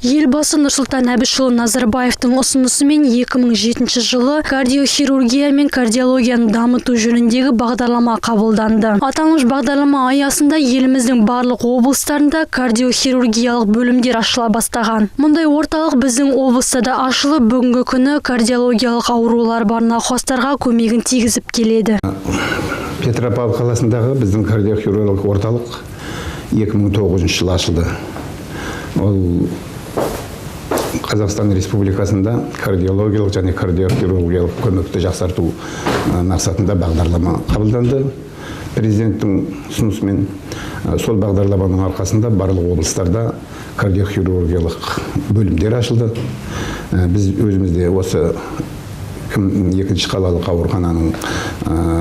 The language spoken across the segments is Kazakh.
Елбасы Нұрсұлтан Әбішұлы Назарбаевтың ұсынысымен 2007 жылы кардиохирургия мен кардиологияны дамыту жөніндегі бағдарлама қабылданды. Аталмыш бағдарлама аясында еліміздің барлық облыстарында кардиохирургиялық бөлімдер ашыла бастаған. Мұндай орталық біздің облыста да ашылып, бүгінгі күні кардиологиялық аурулар бар науқастарға көмегін тигізіп келеді. Петропавл қаласындағы біздің кардиохирургиялық орталық 2009 жылы ашылды. Ол Қазақстан Республикасында кардиологиялық және кардиохирургиялық көмекті жақсарту мақсатында бағдарлама қабылданды. Президенттің ұсынысымен сол бағдарламаның арқасында барлық облыстарда кардиохирургиялық бөлімдер ашылды. Біз өзімізде осы екінші қалалық аурухананың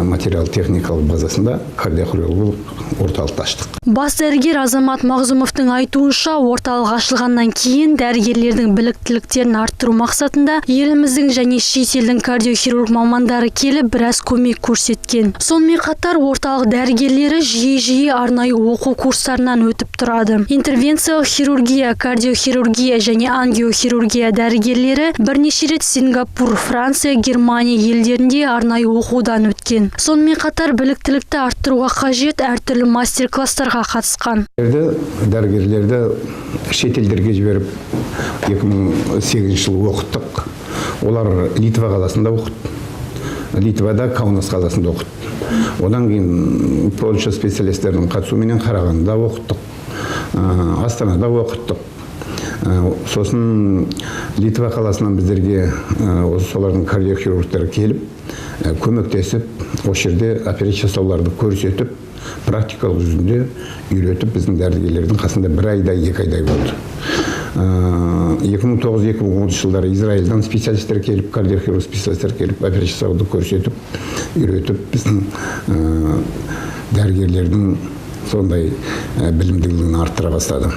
материал-техникалық базасында кардиохирургиялық орталықты аштық. Бас дәрігер Азамат Мағзумовтың айтуынша, орталық ашылғаннан кейін дәрігерлердің біліктіліктерін арттыру мақсатында еліміздің және шетелдің кардиохирург мамандары келіп біраз көмек көрсеткен. Сонымен қатар орталық дәрігерлері жиі арнайы оқу курстарынан өтіп тұрады. Интервенциялық хирургия, кардиохирургия және ангиохирургия дәрігерлері бірнеше рет Сингапур, Франция, Германия елдерінде арнайы оқудан өткен. Сонымен қатар біліктілікті арттыруға қажет әртүрлі мастер-кластарға қатысқан. Дәрігерлерді шетелдерге жіберіп 2008 жылы оқыттық. Олар Литва қаласында оқыды. Литвада Каунас қаласында оқыды. Одан кейін Польша специалистерінің қатысуымен Қарағандыда оқыттық. Астанада оқыттық. Сосын Литва қаласынан біздерге солардың кардиохирургтары келіп, көмектесіп, осы жерде операция жасауларды көрсетіп, практикалық жүзінде үйретіп, біздің дәрігерлердің қасында 1 айдай, 2 айдай болды. 2009-2010 жылдары Израильдан специалистер келіп, кардиохирург специалистер келіп, операция жасауды көрсетіп, үйретіп, біздің дәрігерлердің сондай білімділігін арттыра бастады.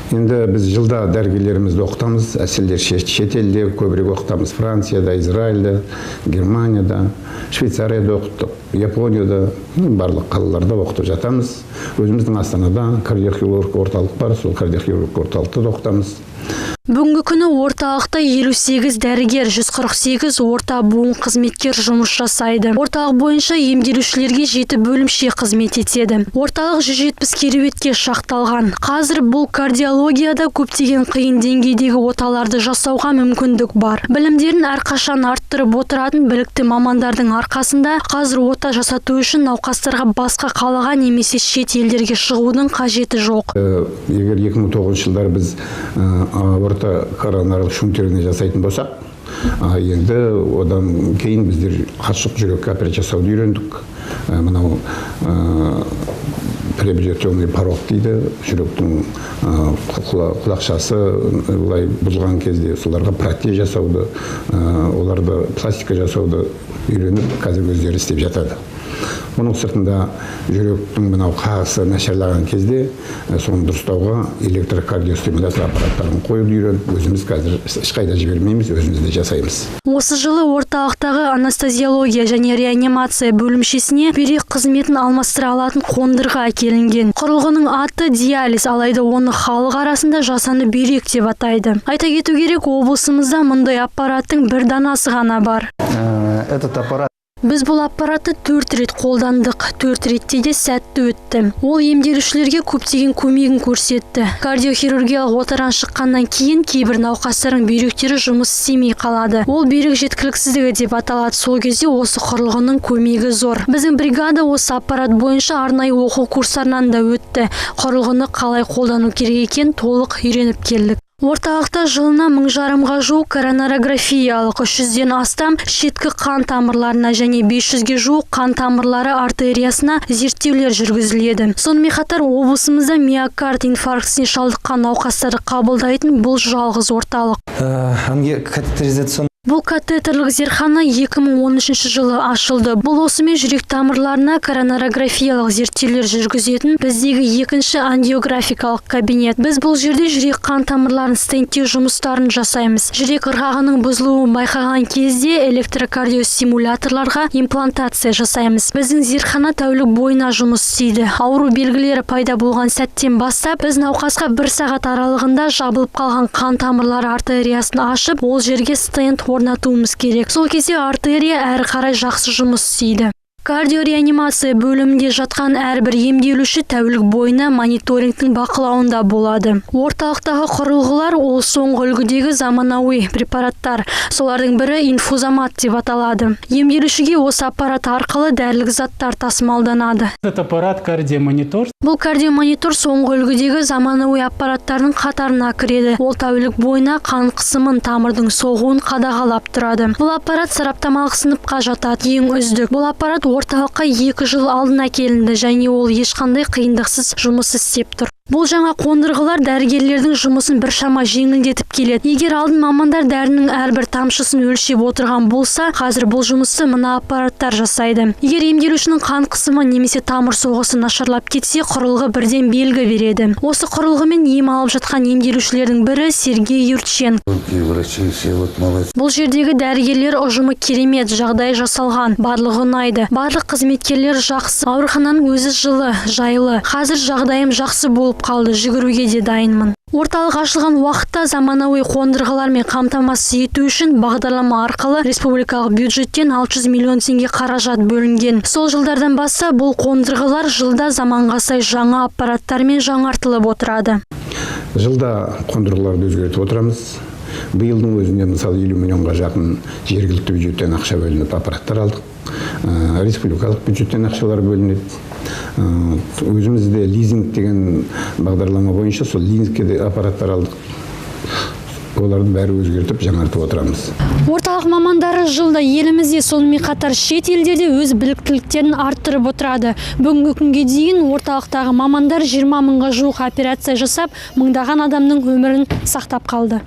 Енді біз жылда дәрігерлерімізді оқытамыз, әселдер шетелде көбірек оқытамыз. Францияда, Израильда, Германияда, Швейцарияда оқыттық, Японияда, барлық қалаларда оқытып жатамыз. Өзіміздің Астанада кардиохирург орталық бар, сол кардиохирург орталықты да оқытамыз. Бүгінгі күні орталықта 58 дәрігер, 148 орта буын қызметкер жұмыс жасайды. Орталық бойынша емделушілерге 7 бөлімше қызмет етеді. Орталық 170 кереуетке шақталған. Қазір бұл кардиологияда көптеген қиын деңгейдегі оталарды жасауға мүмкіндік бар. Білімдерін әрқашан арттырып отыратын білікті мамандардың арқасында қазір ота жасату үшін науқастарға басқа қалаға немесе шет елдерге шығудың қажеті жоқ. Егер 2009 жылдары біз коронарлық шунттеріне жасайтын болсақ, енді одан кейін біздер қашық жүрекке операция жасауды үйрендік. Мынау приобретенный порог дейді, жүректің құлақшасы бұзылған кезде соларға протез жасауды, оларды пластика жасауды үйреніп, қазір өздері істеп жатады. Оның сыртында жүректің мынау қағысы нашарлаған кезде соны дұрыстауға электрокардиостимуляция аппараттарын қоюды үйреніп, өзіміз қазір ешқайда жібермейміз, өзіміз де жасаймыз. Осы жылы орталықтағы анестезиология және реанимация бөлімшесіне бүйрек қызметін алмастыра алатын қондырғы әкелінген. Құрылғының аты диализ, алайда оны халық арасында жасанды бүйрек деп атайды. Айта кету керек, облысымызда мұндай аппараттың 1 данасы ғана бар. Этот аппарат Біз бұл аппаратты 4 рет қолдандық, 4 ретте де сәтті өтті. Ол емделушілерге көптеген көмегін көрсетті. Кардиохирургиялық отадан шыққаннан кейін кейбір науқастардың бүйректері жұмыс істемей қалады. Ол бүйрек жеткіліксіздігі деп аталады. Сол кезде осы құрылғының көмегі зор. Біздің бригада осы аппарат бойынша арнайы оқу курстарынан да өтті. Құрылғыны қалай қолдану керек екенін толық үйреніп келдік. Орталықта жылына 1000-ға жуық коронарографиялық, 300-ден астам шеткі қан тамырларына және 500-ге жуық қан тамырлары артериясына зерттеулер жүргізіледі. Сонымен қатар облысымызда миокард инфарктісіне шалдыққан науқастарды қабылдайтын бұл жалғыз орталық. Бұл катетерлік зертхана 2013 жылы ашылды. Бұл осымен жүрек тамырларына коронарографиялық зерттеулер жүргізетін біздегі екінші ангиографикалық кабинет. Біз бұл жерде жүрек қан тамырларын стенттеу жұмыстарын жасаймыз. Жүрек ырғағының бұзылуын байқаған кезде электрокардиостимуляторларға имплантация жасаймыз. Біздің зертхана тәулік бойына жұмыс істейді. Ауру белгілері пайда болған сәттен бастап, біз науқасқа 1 сағат аралығында жабылып қалған қан тамырлары артериясын ашып, ол жерге стенд орнатуымыз керек. Сол кезде артерия әрі қарай жақсы жұмыс істейді. Кардиореанимация бөлімінде жатқан әрбір емделуші тәулік бойына мониторингтің бақылауында болады. Орталықтағы құрылғылар ол соңғы үлгідегі заманауи препараттар. Солардың бірі инфузомат деп аталады. Емделушіге осы аппарат арқылы дәрілік заттар тасымалданады. Этот аппарат кардиомонитор. Бұл кардиомонитор соңғы үлгідегі заманауи аппараттардың қатарына кіреді. Ол тәулік бойына қан қысымын, тамырдың соғуын қадағалап тұрады. Бұл аппарат сараптамалық сыныпқа жатады. Ең үздік. Бұл аппарат орталыққа 2 жыл алдын әкелінді және ол ешқандай қиындықсыз жұмыс істеп тұр. Бұл жаңа қондырғылар дәрігерлердің жұмысын біршама жеңілдетіп келеді. Егер алдын мамандар дәрінің әрбір тамшысын өлшеп отырған болса, қазір бұл жұмысты мына аппараттар жасайды. Егер емделушінің қан қысымы немесе тамыр соғысы нашарлап кетсе, құрылғы бірден белгі береді. Осы құрылғымен ем алып жатқан емделушілердің бірі Сергей Юрченко. Бұл жердегі дәрігерлер ұжымы керемет, жағдай жасалған, барлығы ұнайды. Барлық қызметкерлер жақсы, аурухананың өзі жылы, жайлы. Қазір жағдайым жақсы болып қалды, жүгіруге де дайынмын. Орталық ашылған уақытта заманауи қондырғылармен қамтамасыз ету үшін бағдарлама арқылы республикалық бюджеттен 600 миллион теңге қаражат бөлінген. Сол жылдардан бастап бұл қондырғылар жылда заманға сай жаңа аппараттармен жаңартылып отырады. Жылда қондырғыларды өзгертіп отырамыз. Биылдың өзінде мысалы 50 миллионға жақын жергілікті бюджеттен ақша бөлініп аппараттар алдық. Республикалық бюджеттен ақшалар бөлінеді. Өзімізде лизинг деген бағдарлама бойынша сол лизингке де аппараттар алдық. Оларды бәрі өзгертіп, жаңартып отырамыз. Орталық мамандары жылда елімізде сонымен қатар шет елдерде өз біліктіліктерін арттырып отырады. Бүгінгі күнге дейін орталықтағы мамандар 20 мыңға жуық операция жасап, мыңдаған адамның өмірін сақтап қалды.